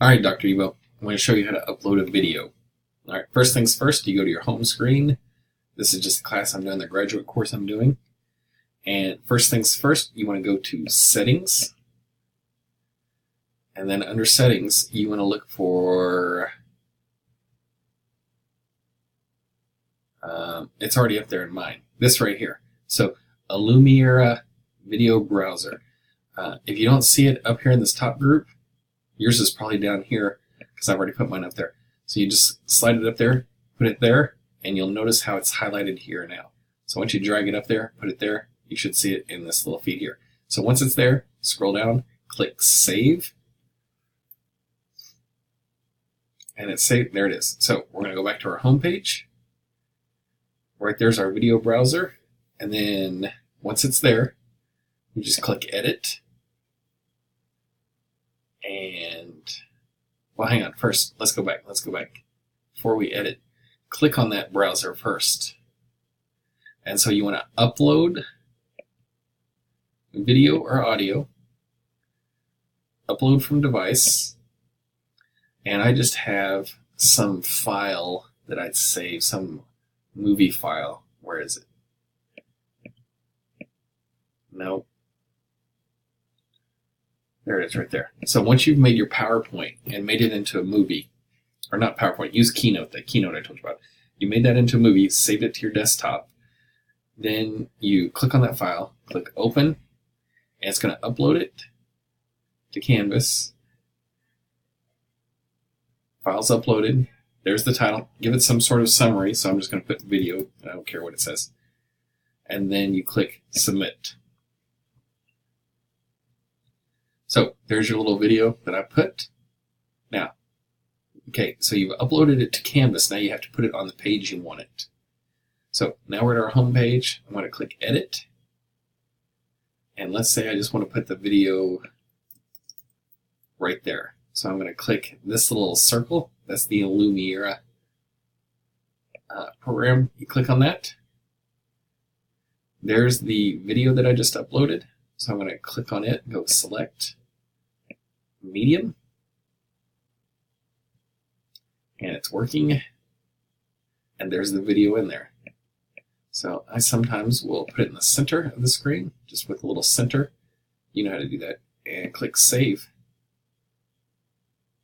Alright, Dr. Evo, I'm going to show you how to upload a video. Alright, first things first, you go to your home screen. This is just the class I'm doing, the graduate course I'm doing. And first things first, you want to go to Settings. And then under Settings, you want to look for... it's already up there in mine. This right here. So, Illumira Video Browser. If you don't see it up here in this top group, yours is probably down here because I've already put mine up there. So you just slide it up there, put it there, and you'll notice how it's highlighted here now. So once you drag it up there, put it there, you should see it in this little feed here. So once it's there, scroll down, click Save, and it's saved. There it is. So we're going to go back to our home page. Right there's our video browser, and then once it's there, you just click Edit. And, well, hang on. First, let's go back. Before we edit, click on that browser first. And so you want to upload video or audio, upload from device, and I just have some file that I'd save, some movie file. Where is it? Nope. There it is right there. So once you've made your PowerPoint and made it into a movie, or not PowerPoint, use Keynote, that Keynote I told you about. You made that into a movie, saved it to your desktop, then you click on that file, click Open, and it's going to upload it to Canvas. File's uploaded. There's the title. Give it some sort of summary, so I'm just going to put video. I don't care what it says. And then you click Submit. So there's your little video that I put. Now, okay, so you've uploaded it to Canvas. Now you have to put it on the page you want it. So now we're at our home page. I'm going to click Edit. And let's say I just want to put the video right there. So I'm going to click this little circle. That's the Illumira program. You click on that. There's the video that I just uploaded. So I'm going to click on it, go Select Medium, and it's working, and there's the video in there. So I sometimes will put it in the center of the screen, just with a little center. You know how to do that. And click Save,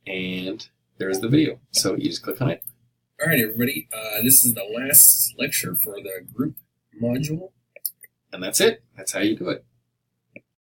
and there's the video. So you just click on it. All right, everybody. This is the last lecture for the group module. And that's it. That's how you do it.